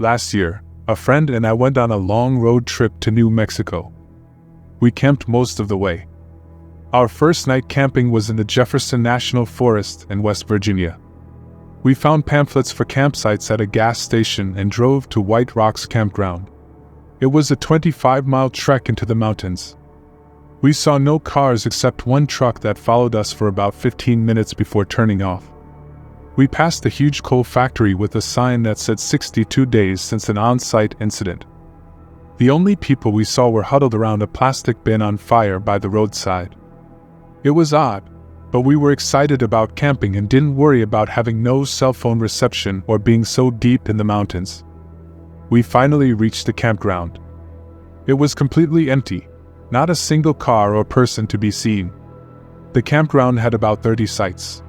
Last year, a friend and I went on a long road trip to New Mexico. We camped most of the way. Our first night camping was in the Jefferson National Forest in West Virginia. We found pamphlets for campsites at a gas station and drove to White Rocks Campground. It was a 25-mile trek into the mountains. We saw no cars except one truck that followed us for about 15 minutes before turning off. We passed a huge coal factory with a sign that said 62 days since an on-site incident. The only people we saw were huddled around a plastic bin on fire by the roadside. It was odd, but we were excited about camping and didn't worry about having no cell phone reception or being so deep in the mountains. We finally reached the campground. It was completely empty, not a single car or person to be seen. The campground had about 30 sites.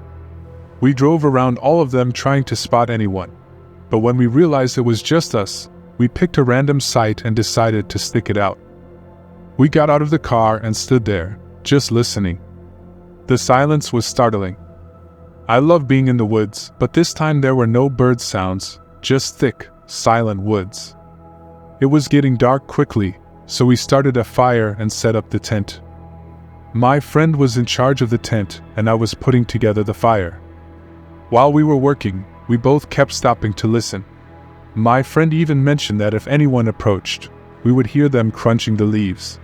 We drove around all of them trying to spot anyone, but when we realized it was just us, we picked a random site and decided to stick it out. We got out of the car and stood there, just listening. The silence was startling. I love being in the woods, but this time there were no bird sounds, just thick, silent woods. It was getting dark quickly, so we started a fire and set up the tent. My friend was in charge of the tent, and I was putting together the fire. While we were working, we both kept stopping to listen. My friend even mentioned that if anyone approached, we would hear them crunching the leaves.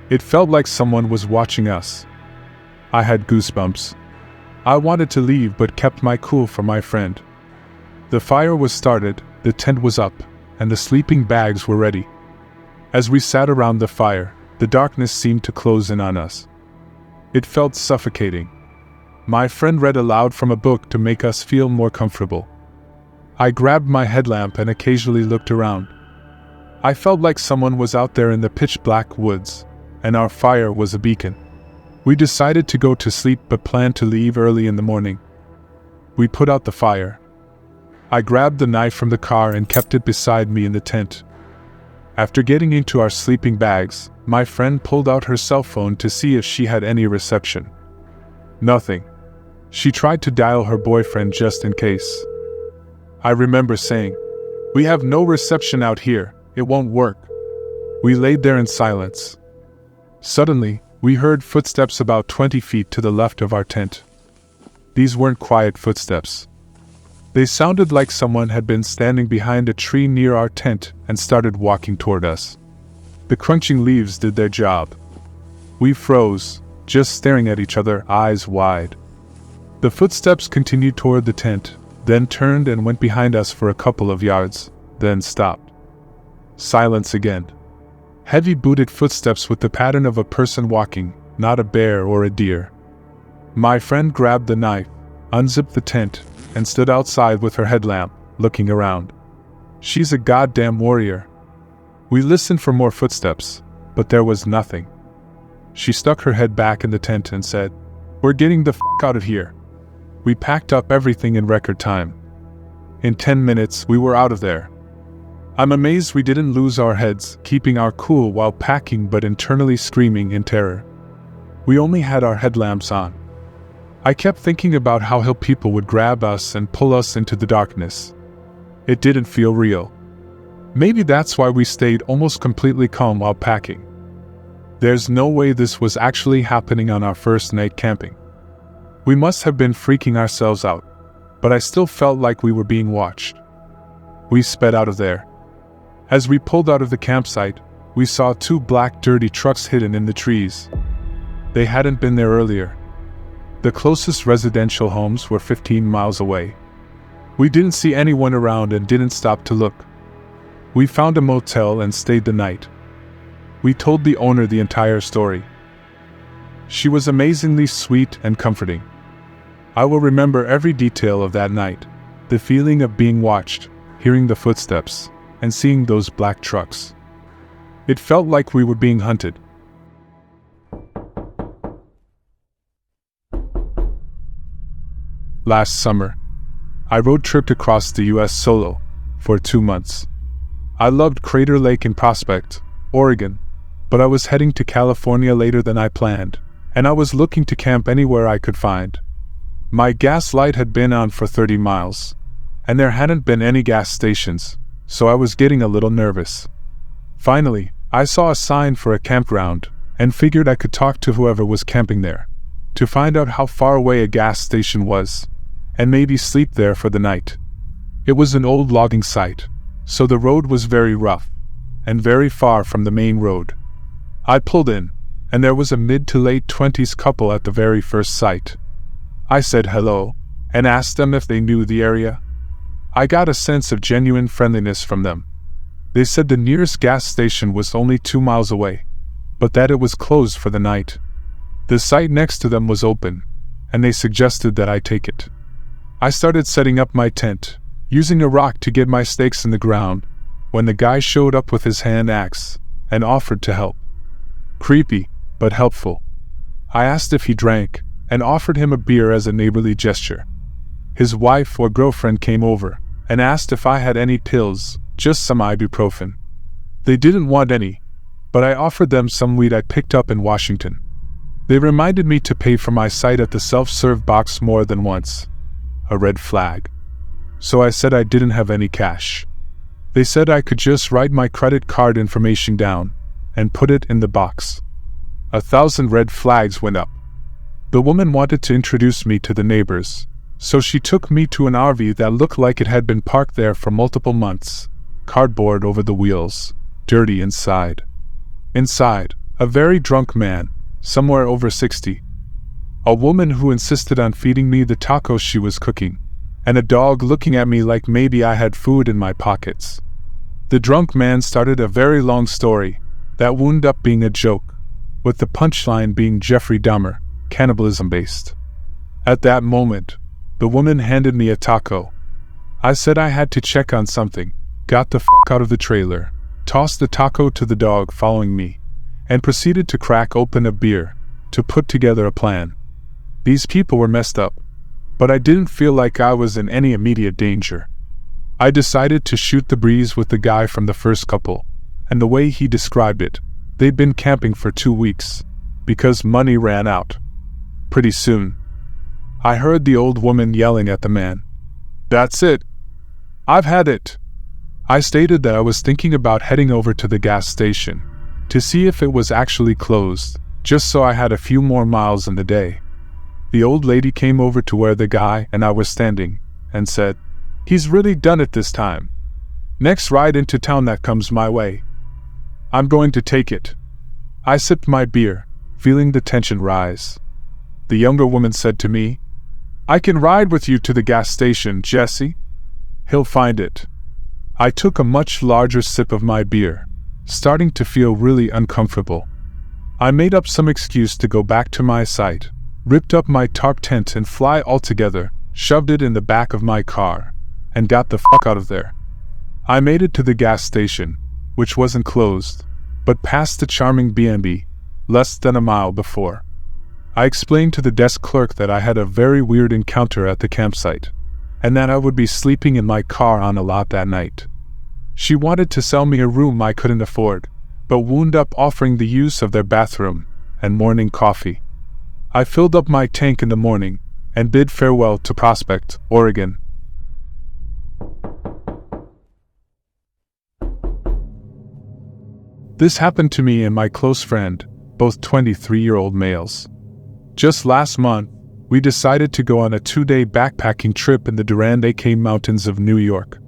It felt like someone was watching us. I had goosebumps. I wanted to leave but kept my cool for my friend. The fire was started, the tent was up, and the sleeping bags were ready. As we sat around the fire, the darkness seemed to close in on us. It felt suffocating. My friend read aloud from a book to make us feel more comfortable. I grabbed my headlamp and occasionally looked around. I felt like someone was out there in the pitch-black woods, and our fire was a beacon. We decided to go to sleep but planned to leave early in the morning. We put out the fire. I grabbed the knife from the car and kept it beside me in the tent. After getting into our sleeping bags, my friend pulled out her cell phone to see if she had any reception. Nothing. She tried to dial her boyfriend just in case. I remember saying, "We have no reception out here, it won't work." We laid there in silence. Suddenly, we heard footsteps about 20 feet to the left of our tent. These weren't quiet footsteps. They sounded like someone had been standing behind a tree near our tent and started walking toward us. The crunching leaves did their job. We froze, just staring at each other, eyes wide. The footsteps continued toward the tent, then turned and went behind us for a couple of yards, then stopped. Silence again. Heavy-booted footsteps with the pattern of a person walking, not a bear or a deer. My friend grabbed the knife, unzipped the tent, and stood outside with her headlamp, looking around. She's a goddamn warrior. We listened for more footsteps, but there was nothing. She stuck her head back in the tent and said, "We're getting the f*** out of here." We packed up everything in record time. In 10 minutes, we were out of there. I'm amazed we didn't lose our heads, keeping our cool while packing but internally screaming in terror. We only had our headlamps on. I kept thinking about how hill people would grab us and pull us into the darkness. It didn't feel real. Maybe that's why we stayed almost completely calm while packing. There's no way this was actually happening on our first night camping. We must have been freaking ourselves out, but I still felt like we were being watched. We sped out of there. As we pulled out of the campsite, we saw 2 black dirty trucks hidden in the trees. They hadn't been there earlier. The closest residential homes were 15 miles away. We didn't see anyone around and didn't stop to look. We found a motel and stayed the night. We told the owner the entire story. She was amazingly sweet and comforting. I will remember every detail of that night, the feeling of being watched, hearing the footsteps, and seeing those black trucks. It felt like we were being hunted. Last summer, I road tripped across the U.S. solo for 2 months. I loved Crater Lake in Prospect, Oregon, but I was heading to California later than I planned, and I was looking to camp anywhere I could find. My gas light had been on for 30 miles, and there hadn't been any gas stations, so I was getting a little nervous. Finally, I saw a sign for a campground, and figured I could talk to whoever was camping there, to find out how far away a gas station was, and maybe sleep there for the night. It was an old logging site, so the road was very rough, and very far from the main road. I pulled in, and there was a mid to late 20s couple at the very first sight. I said hello, and asked them if they knew the area. I got a sense of genuine friendliness from them. They said the nearest gas station was only 2 miles away, but that it was closed for the night. The site next to them was open, and they suggested that I take it. I started setting up my tent, using a rock to get my stakes in the ground, when the guy showed up with his hand axe, and offered to help. Creepy, but helpful. I asked if he drank, and offered him a beer as a neighborly gesture. His wife or girlfriend came over, and asked if I had any pills, just some ibuprofen. They didn't want any, but I offered them some weed I picked up in Washington. They reminded me to pay for my site at the self-serve box more than once. A red flag. So I said I didn't have any cash. They said I could just write my credit card information down, and put it in the box. 1,000 red flags went up. The woman wanted to introduce me to the neighbors, so she took me to an RV that looked like it had been parked there for multiple months, cardboard over the wheels, dirty inside. Inside, a very drunk man, somewhere over 60. A woman who insisted on feeding me the tacos she was cooking, and a dog looking at me like maybe I had food in my pockets. The drunk man started a very long story that wound up being a joke, with the punchline being Jeffrey Dahmer, cannibalism-based. At that moment, the woman handed me a taco. I said I had to check on something, got the fuck out of the trailer, tossed the taco to the dog following me, and proceeded to crack open a beer, to put together a plan. These people were messed up, but I didn't feel like I was in any immediate danger. I decided to shoot the breeze with the guy from the first couple, and the way he described it, they'd been camping for 2 weeks, because money ran out. Pretty soon, I heard the old woman yelling at the man, "That's it! I've had it!" I stated that I was thinking about heading over to the gas station, to see if it was actually closed, just so I had a few more miles in the day. The old lady came over to where the guy and I were standing, and said, "He's really done it this time. Next ride into town that comes my way, I'm going to take it." I sipped my beer, feeling the tension rise. The younger woman said to me, "I can ride with you to the gas station, Jesse. He'll find it." I took a much larger sip of my beer, starting to feel really uncomfortable. I made up some excuse to go back to my site, ripped up my tarp tent and fly altogether, shoved it in the back of my car, and got the fuck out of there. I made it to the gas station, which wasn't closed, but passed the charming B&B, less than a mile before. I explained to the desk clerk that I had a very weird encounter at the campsite, and that I would be sleeping in my car on a lot that night. She wanted to sell me a room I couldn't afford, but wound up offering the use of their bathroom and morning coffee. I filled up my tank in the morning and bid farewell to Prospect, Oregon. This happened to me and my close friend, both 23-year-old males. Just last month, we decided to go on a 2-day backpacking trip in the Durand Mountains of New York.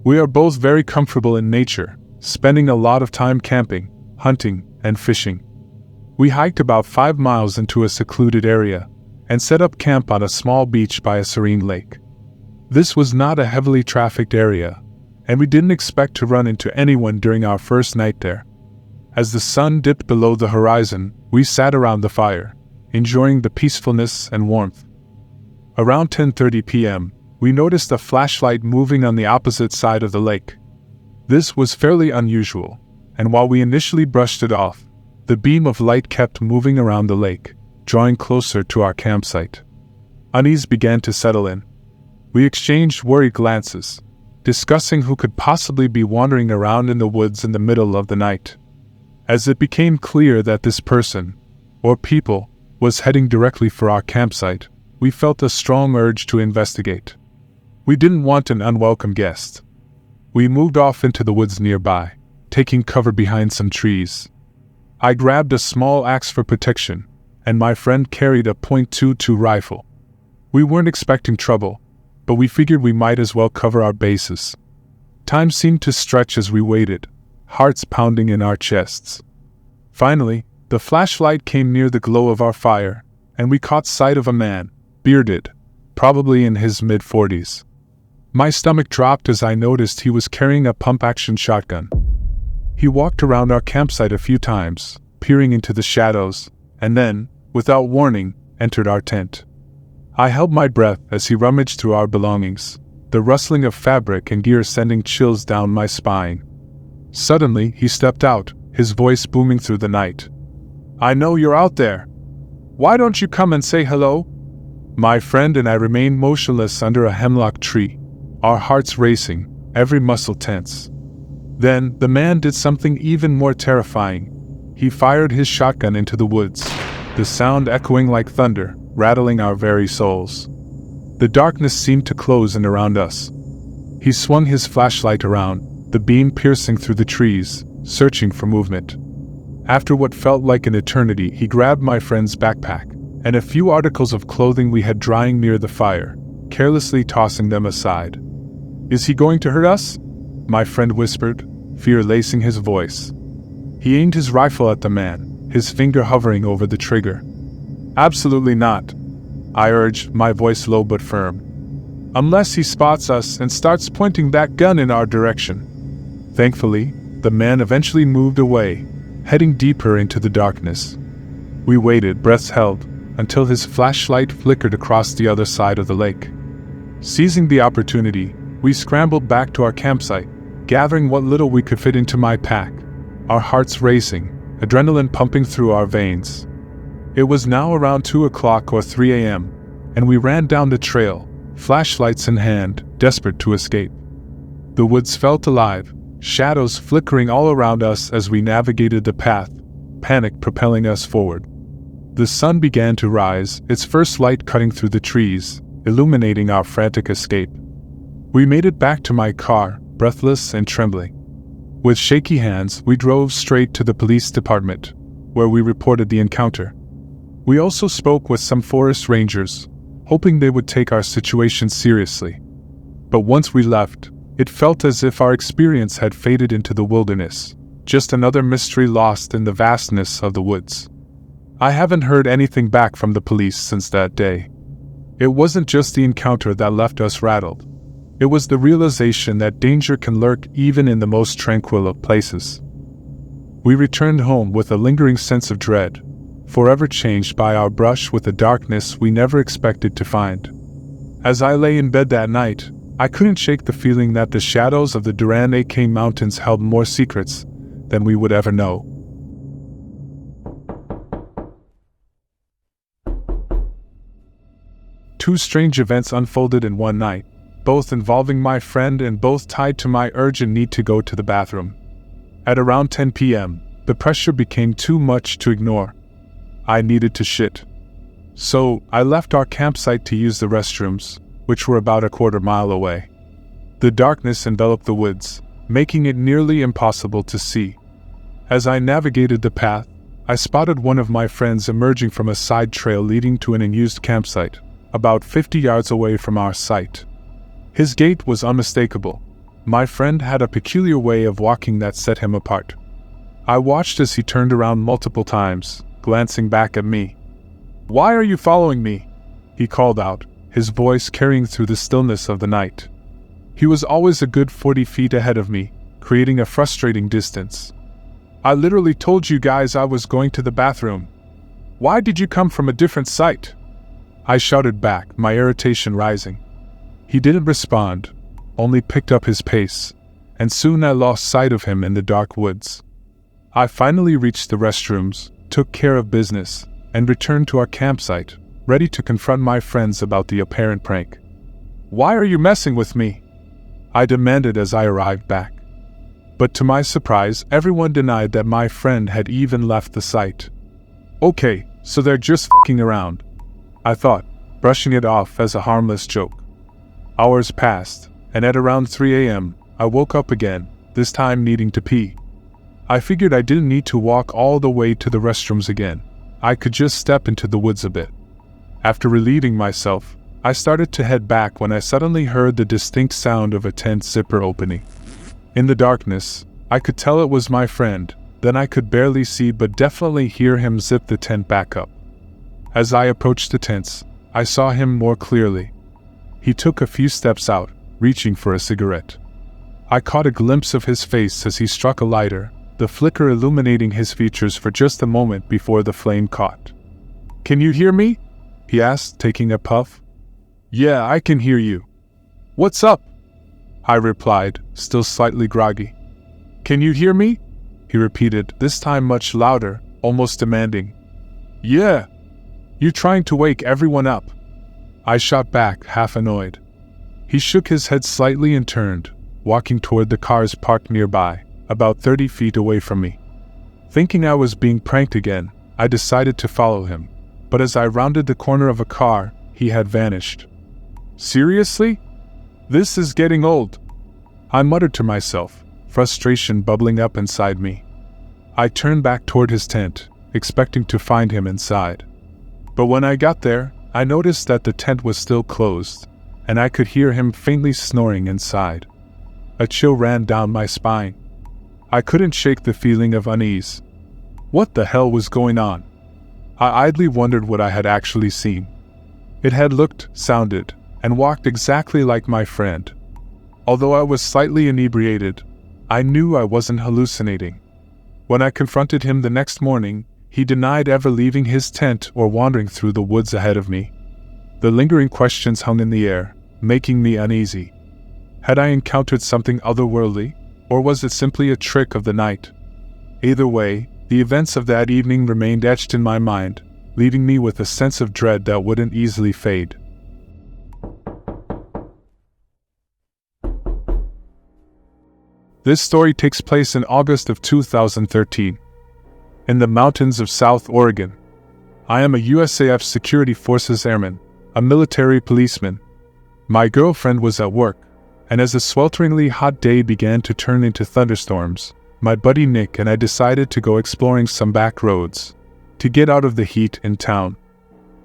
We are both very comfortable in nature, spending a lot of time camping, hunting, and fishing. We hiked about 5 miles into a secluded area, and set up camp on a small beach by a serene lake. This was not a heavily trafficked area, and we didn't expect to run into anyone during our first night there. As the sun dipped below the horizon, we sat around the fire, enjoying the peacefulness and warmth. Around 10:30 p.m., we noticed a flashlight moving on the opposite side of the lake. This was fairly unusual, and while we initially brushed it off, the beam of light kept moving around the lake, drawing closer to our campsite. Unease began to settle in. We exchanged worried glances, discussing who could possibly be wandering around in the woods in the middle of the night. As it became clear that this person, or people, was heading directly for our campsite, we felt a strong urge to investigate. We didn't want an unwelcome guest. We moved off into the woods nearby, taking cover behind some trees. I grabbed a small axe for protection, and my friend carried a .22 rifle. We weren't expecting trouble, but we figured we might as well cover our bases. Time seemed to stretch as we waited, hearts pounding in our chests. Finally, the flashlight came near the glow of our fire, and we caught sight of a man, bearded, probably in his mid-40s. My stomach dropped as I noticed he was carrying a pump-action shotgun. He walked around our campsite a few times, peering into the shadows, and then, without warning, entered our tent. I held my breath as he rummaged through our belongings, the rustling of fabric and gear sending chills down my spine. Suddenly, he stepped out, his voice booming through the night. "I know you're out there. Why don't you come and say hello?" My friend and I remained motionless under a hemlock tree, our hearts racing, every muscle tense. Then, the man did something even more terrifying. He fired his shotgun into the woods, the sound echoing like thunder, rattling our very souls. The darkness seemed to close in around us. He swung his flashlight around, the beam piercing through the trees, searching for movement. After what felt like an eternity, he grabbed my friend's backpack and a few articles of clothing we had drying near the fire, carelessly tossing them aside. "Is he going to hurt us?" my friend whispered, fear lacing his voice. He aimed his rifle at the man, his finger hovering over the trigger. "Absolutely not," I urged, my voice low but firm. "Unless he spots us and starts pointing that gun in our direction." Thankfully, the man eventually moved away, heading deeper into the darkness. We waited, breaths held, until his flashlight flickered across the other side of the lake. Seizing the opportunity, we scrambled back to our campsite, gathering what little we could fit into my pack, our hearts racing, adrenaline pumping through our veins. It was now around 2 o'clock or 3 a.m., and we ran down the trail, flashlights in hand, desperate to escape. The woods felt alive, shadows flickering all around us as we navigated the path, panic propelling us forward. The sun began to rise, its first light cutting through the trees, illuminating our frantic escape. We made it back to my car, breathless and trembling. With shaky hands, we drove straight to the police department, where we reported the encounter. We also spoke with some forest rangers, hoping they would take our situation seriously. But once we left, it felt as if our experience had faded into the wilderness, just another mystery lost in the vastness of the woods. I haven't heard anything back from the police since that day. It wasn't just the encounter that left us rattled. It was the realization that danger can lurk even in the most tranquil of places. We returned home with a lingering sense of dread, forever changed by our brush with the darkness we never expected to find. As I lay in bed that night, I couldn't shake the feeling that the shadows of the Duran-AK Mountains held more secrets than we would ever know. Two strange events unfolded in one night, both involving my friend and both tied to my urgent need to go to the bathroom. At around 10 p.m., the pressure became too much to ignore. I needed to shit. So, I left our campsite to use the restrooms, which were about a quarter mile away. The darkness enveloped the woods, making it nearly impossible to see. As I navigated the path, I spotted one of my friends emerging from a side trail leading to an unused campsite, about 50 yards away from our site. His gait was unmistakable. My friend had a peculiar way of walking that set him apart. I watched as he turned around multiple times, glancing back at me. "Why are you following me?" he called out, his voice carrying through the stillness of the night. He was always a good 40 feet ahead of me, creating a frustrating distance. "I literally told you guys I was going to the bathroom. Why did you come from a different site?" I shouted back, my irritation rising. He didn't respond, only picked up his pace, and soon I lost sight of him in the dark woods. I finally reached the restrooms, took care of business, and returned to our campsite, ready to confront my friends about the apparent prank. "Why are you messing with me?" I demanded as I arrived back. But to my surprise, everyone denied that my friend had even left the site. "Okay, so they're just fucking around," I thought, brushing it off as a harmless joke. Hours passed, and at around 3 a.m., I woke up again, this time needing to pee. I figured I didn't need to walk all the way to the restrooms again. I could just step into the woods a bit. After relieving myself, I started to head back when I suddenly heard the distinct sound of a tent zipper opening. In the darkness, I could tell it was my friend, then I could barely see but definitely hear him zip the tent back up. As I approached the tents, I saw him more clearly. He took a few steps out, reaching for a cigarette. I caught a glimpse of his face as he struck a lighter, the flicker illuminating his features for just a moment before the flame caught. "Can you hear me?" he asked, taking a puff. "Yeah, I can hear you." "What's up?" I replied, still slightly groggy. "Can you hear me?" he repeated, this time much louder, almost demanding. "Yeah. You trying to wake everyone up?" I shot back, half annoyed. He shook his head slightly and turned, walking toward the cars parked nearby, about 30 feet away from me. Thinking I was being pranked again, I decided to follow him, but as I rounded the corner of a car, he had vanished. "Seriously? This is getting old," I muttered to myself, frustration bubbling up inside me. I turned back toward his tent, expecting to find him inside. But when I got there, I noticed that the tent was still closed, and I could hear him faintly snoring inside. A chill ran down my spine. I couldn't shake the feeling of unease. What the hell was going on? I idly wondered what I had actually seen. It had looked, sounded, and walked exactly like my friend. Although I was slightly inebriated, I knew I wasn't hallucinating. When I confronted him the next morning, he denied ever leaving his tent or wandering through the woods ahead of me. The lingering questions hung in the air, making me uneasy. Had I encountered something otherworldly, or was it simply a trick of the night? Either way, the events of that evening remained etched in my mind, leaving me with a sense of dread that wouldn't easily fade. This story takes place in August of 2013. In the mountains of South Oregon. I am a USAF Security Forces airman, a military policeman. My girlfriend was at work, and as the swelteringly hot day began to turn into thunderstorms, my buddy Nick and I decided to go exploring some back roads, to get out of the heat in town.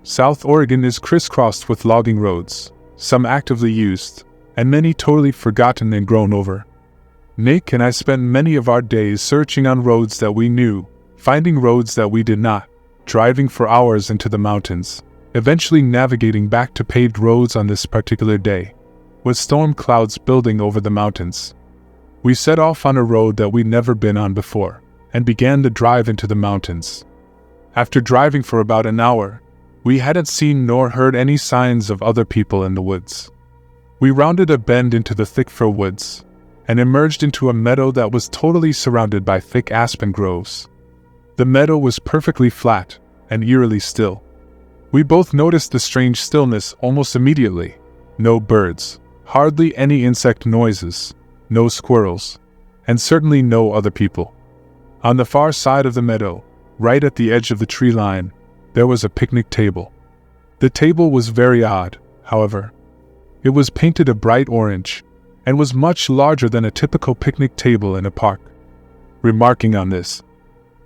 South Oregon is crisscrossed with logging roads, some actively used, and many totally forgotten and grown over. Nick and I spent many of our days searching on roads that we knew, finding roads that we did not, driving for hours into the mountains, eventually navigating back to paved roads on this particular day, with storm clouds building over the mountains. We set off on a road that we'd never been on before, and began the drive into the mountains. After driving for about an hour, we hadn't seen nor heard any signs of other people in the woods. We rounded a bend into the thick fir woods, and emerged into a meadow that was totally surrounded by thick aspen groves. The meadow was perfectly flat, and eerily still. We both noticed the strange stillness almost immediately. No birds, hardly any insect noises, no squirrels, and certainly no other people. On the far side of the meadow, right at the edge of the tree line, there was a picnic table. The table was very odd, however. It was painted a bright orange, and was much larger than a typical picnic table in a park. Remarking on this,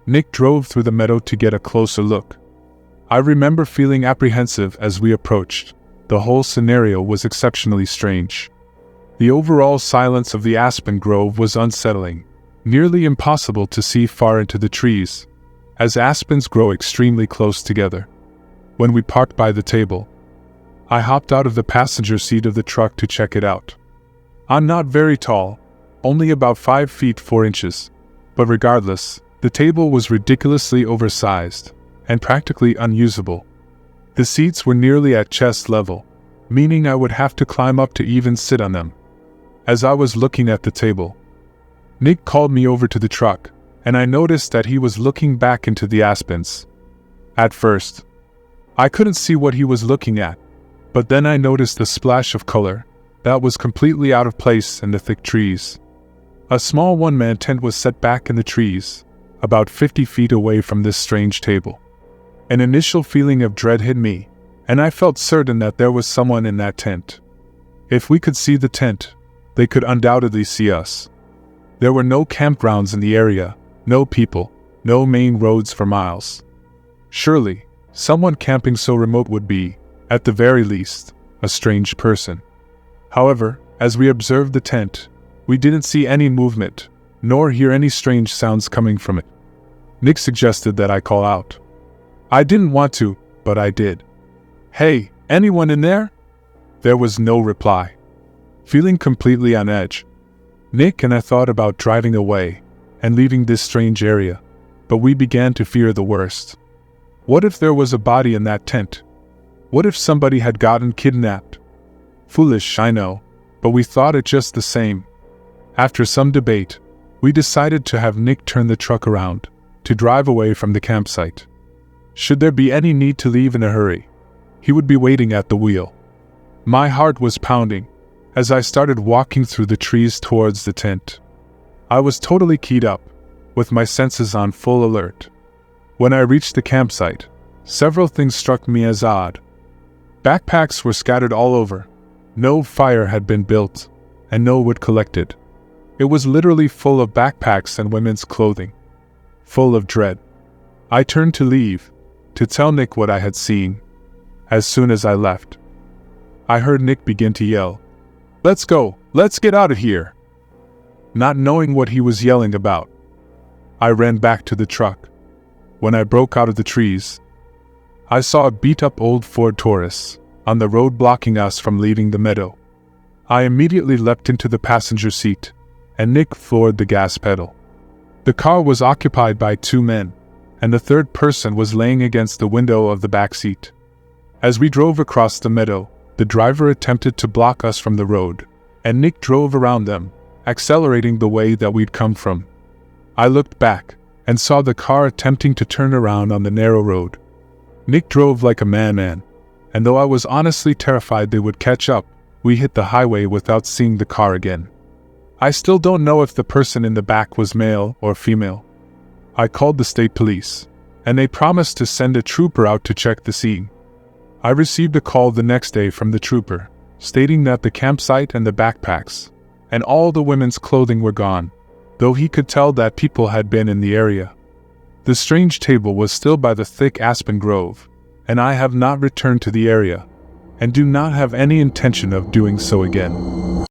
Nick drove through the meadow to get a closer look. I remember feeling apprehensive as we approached. The whole scenario was exceptionally strange. The overall silence of the aspen grove was unsettling, nearly impossible to see far into the trees, as aspens grow extremely close together. When we parked by the table, I hopped out of the passenger seat of the truck to check it out. I'm not very tall, only about 5 feet 4 inches, but regardless, the table was ridiculously oversized and practically unusable. The seats were nearly at chest level, meaning I would have to climb up to even sit on them. As I was looking at the table, Nick called me over to the truck, and I noticed that he was looking back into the aspens. At first, I couldn't see what he was looking at, but then I noticed a splash of color that was completely out of place in the thick trees. A small one-man tent was set back in the trees, about 50 feet away from this strange table. An initial feeling of dread hit me, and I felt certain that there was someone in that tent. If we could see the tent, they could undoubtedly see us. There were no campgrounds in the area, no people, no main roads for miles. Surely, someone camping so remote would be, at the very least, a strange person. However, as we observed the tent, we didn't see any movement, nor hear any strange sounds coming from it. Nick suggested that I call out. I didn't want to, but I did. Hey, anyone in there? There was no reply. Feeling completely on edge, Nick and I thought about driving away and leaving this strange area, but we began to fear the worst. What if there was a body in that tent? What if somebody had gotten kidnapped? Foolish, I know, but we thought it just the same. After some debate, we decided to have Nick turn the truck around, to drive away from the campsite. Should there be any need to leave in a hurry, he would be waiting at the wheel. My heart was pounding as I started walking through the trees towards the tent. I was totally keyed up, with my senses on full alert. When I reached the campsite, several things struck me as odd. Backpacks were scattered all over. No fire had been built, and no wood collected. It was literally full of backpacks and women's clothing. Full of dread. I turned to leave, to tell Nick what I had seen. As soon as I left, I heard Nick begin to yell, "Let's go! Let's get out of here!" Not knowing what he was yelling about, I ran back to the truck. When I broke out of the trees, I saw a beat-up old Ford Taurus on the road blocking us from leaving the meadow. I immediately leapt into the passenger seat, and Nick floored the gas pedal. The car was occupied by 2 men, and the third person was laying against the window of the back seat. As we drove across the meadow, the driver attempted to block us from the road, and Nick drove around them, accelerating the way that we'd come from. I looked back and saw the car attempting to turn around on the narrow road. Nick drove like a madman, and though I was honestly terrified they would catch up, we hit the highway without seeing the car again. I still don't know if the person in the back was male or female. I called the state police, and they promised to send a trooper out to check the scene. I received a call the next day from the trooper, stating that the campsite and the backpacks, and all the women's clothing were gone, though he could tell that people had been in the area. The strange table was still by the thick aspen grove, and I have not returned to the area, and do not have any intention of doing so again.